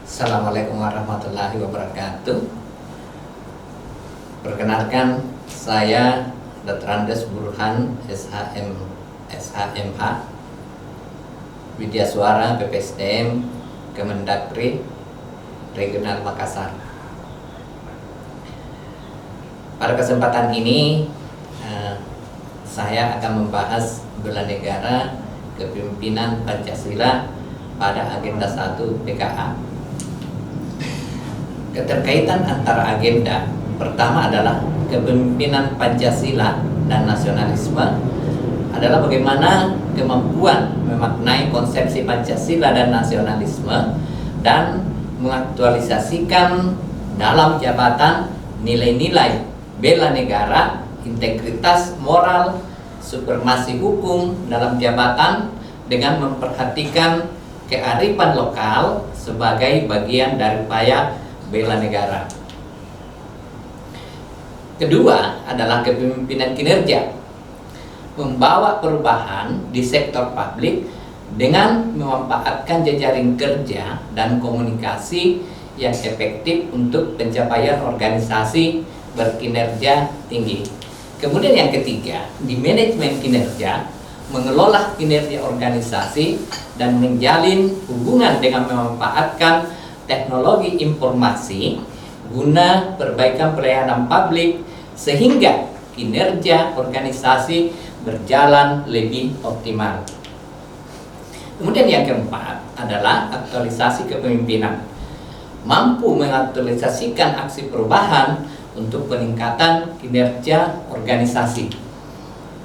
Assalamualaikum warahmatullahi wabarakatuh. Perkenalkan, saya Dr. Andes Burhan, SHMH, Widya Suara BPSDM Kemendagri Regional Makassar. Pada kesempatan ini saya akan membahas bela negara kepemimpinan Pancasila pada agenda 1 PKA. Keterkaitan antara agenda pertama adalah kepemimpinan Pancasila dan nasionalisme adalah bagaimana kemampuan memaknai konsepsi Pancasila dan nasionalisme dan mengaktualisasikan dalam jabatan nilai-nilai bela negara, integritas moral, supremasi hukum dalam jabatan dengan memperhatikan kearifan lokal sebagai bagian dari upaya bela negara. Kedua adalah kepemimpinan kinerja, membawa perubahan di sektor publik dengan memanfaatkan jejaring kerja dan komunikasi yang efektif untuk pencapaian organisasi berkinerja tinggi. Kemudian yang ketiga, di manajemen kinerja, mengelola kinerja organisasi dan menjalin hubungan dengan memanfaatkan teknologi informasi guna perbaikan pelayanan publik sehingga kinerja organisasi berjalan lebih optimal. Kemudian yang keempat adalah aktualisasi kepemimpinan, mampu mengaktualisasikan aksi perubahan untuk peningkatan kinerja organisasi.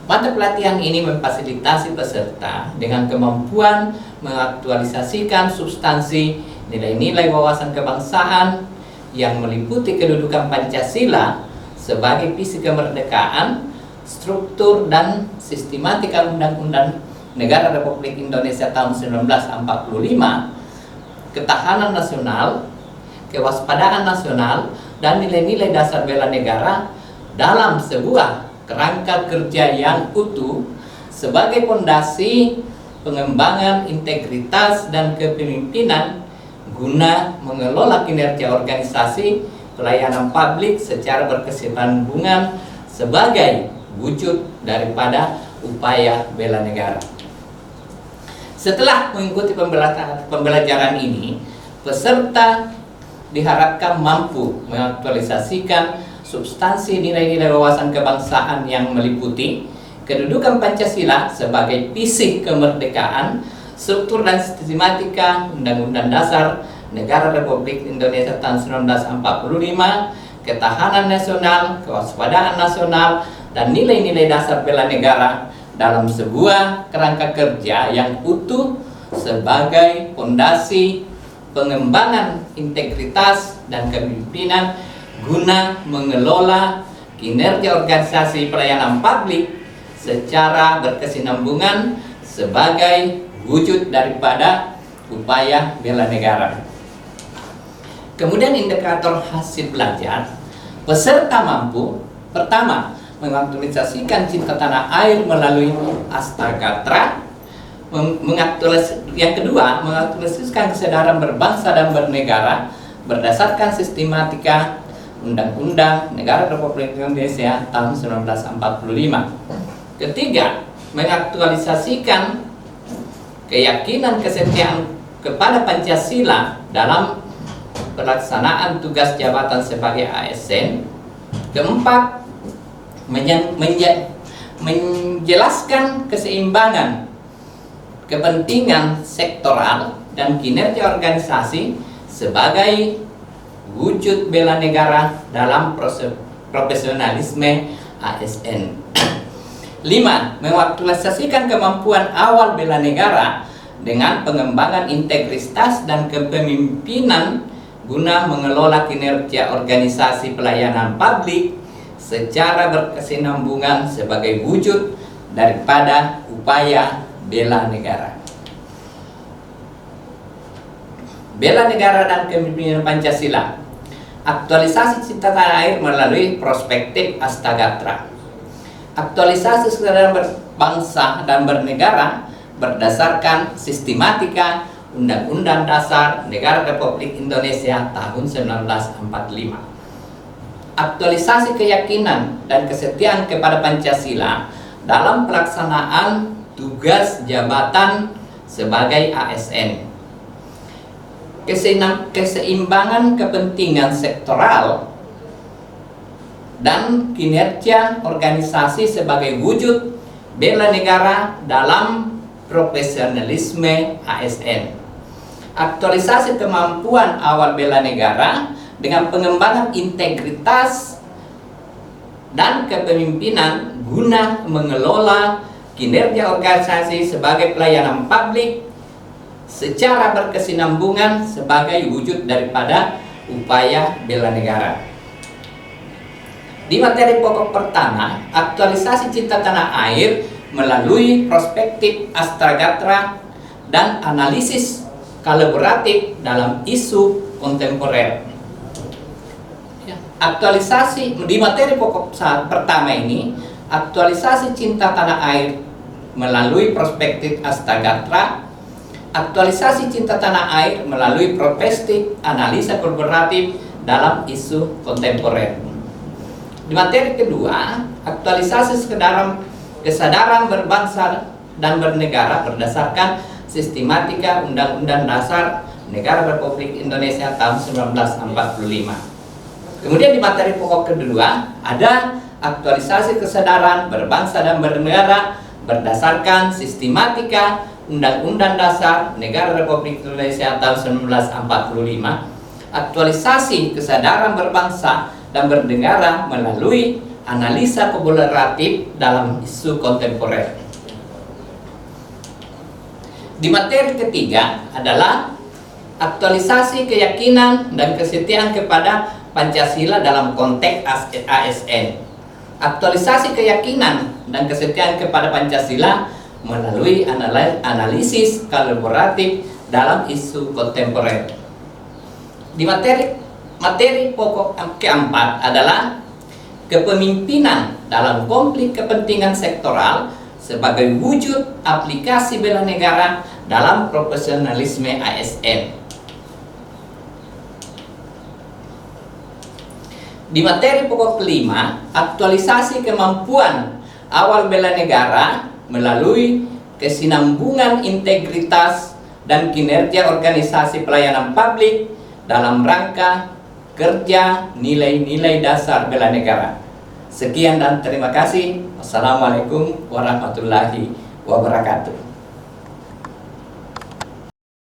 Mata pelatihan ini memfasilitasi peserta dengan kemampuan mengaktualisasikan substansi nilai-nilai wawasan kebangsaan yang meliputi kedudukan Pancasila sebagai visi kemerdekaan, struktur dan sistematika Undang-Undang Negara Republik Indonesia tahun 1945, ketahanan nasional, kewaspadaan nasional, dan nilai-nilai dasar bela negara dalam sebuah kerangka kerja yang utuh sebagai fondasi pengembangan integritas dan kepemimpinan guna mengelola kinerja organisasi pelayanan publik secara berkesinambungan sebagai wujud daripada upaya bela negara. Setelah mengikuti pembelajaran ini, peserta diharapkan mampu mengaktualisasikan substansi nilai-nilai wawasan kebangsaan yang meliputi kedudukan Pancasila sebagai visi kemerdekaan, struktur dan sistematika Undang-Undang Dasar Negara Republik Indonesia tahun 1945, ketahanan nasional, kewaspadaan nasional, dan nilai-nilai dasar bela negara dalam sebuah kerangka kerja yang utuh sebagai fondasi pengembangan integritas dan kepemimpinan guna mengelola kinerja organisasi pelayanan publik secara berkesinambungan sebagai wujud daripada upaya bela negara. Kemudian indikator hasil belajar, peserta mampu pertama mengaktualisasikan cinta tanah air melalui Astagatra, yang kedua mengaktualisasikan kesadaran berbangsa dan bernegara berdasarkan sistematika Undang-Undang Negara Republik Indonesia tahun 1945. Ketiga, mengaktualisasikan keyakinan kesetiaan kepada Pancasila dalam pelaksanaan tugas jabatan sebagai ASN. Keempat, menjelaskan keseimbangan kepentingan sektoral dan kinerja organisasi sebagai wujud bela negara dalam profesionalisme ASN. 5. Mengaktualisasikan kemampuan awal bela negara dengan pengembangan integritas dan kepemimpinan guna mengelola kinerja organisasi pelayanan publik secara berkesinambungan sebagai wujud daripada upaya bela negara. Bela negara dan kepemimpinan Pancasila. Aktualisasi cinta tanah air melalui perspektif Astagatra. Aktualisasi kesadaran berbangsa dan bernegara berdasarkan sistematika Undang-Undang Dasar Negara Republik Indonesia tahun 1945. Aktualisasi keyakinan dan kesetiaan kepada Pancasila dalam pelaksanaan tugas jabatan sebagai ASN. Keseimbangan kepentingan sektoral dan kinerja organisasi sebagai wujud bela negara dalam profesionalisme ASN. Aktualisasi kemampuan awal bela negara dengan pengembangan integritas dan kepemimpinan guna mengelola kinerja organisasi sebagai pelayanan publik secara berkesinambungan sebagai wujud daripada upaya bela negara. Di materi pokok pertama, aktualisasi cinta tanah air melalui perspektif astragatra dan analisis kolaboratif dalam isu kontemporer. Aktualisasi di materi pokok pertama ini, aktualisasi cinta tanah air melalui perspektif astragatra, aktualisasi cinta tanah air melalui perspektif analisa kolaboratif dalam isu kontemporer. Di materi kedua, aktualisasi kesadaran berbangsa dan bernegara berdasarkan sistematika Undang-Undang Dasar Negara Republik Indonesia tahun 1945. Kemudian di materi pokok kedua ada aktualisasi kesadaran berbangsa dan bernegara berdasarkan sistematika Undang-Undang Dasar Negara Republik Indonesia tahun 1945. Aktualisasi kesadaran berbangsa dan bernegara melalui analisa kolaboratif dalam isu kontemporer. Di materi ketiga adalah aktualisasi keyakinan dan kesetiaan kepada Pancasila dalam konteks ASN. Aktualisasi keyakinan dan kesetiaan kepada Pancasila melalui analisis kolaboratif dalam isu kontemporer. Di materi pokok keempat adalah kepemimpinan dalam konflik kepentingan sektoral sebagai wujud aplikasi bela negara dalam profesionalisme ASN. Di materi pokok kelima, aktualisasi kemampuan awal bela negara melalui kesinambungan integritas dan kinerja organisasi pelayanan publik dalam rangka kerja nilai-nilai dasar bela negara. Sekian dan terima kasih. Wassalamualaikum warahmatullahi wabarakatuh.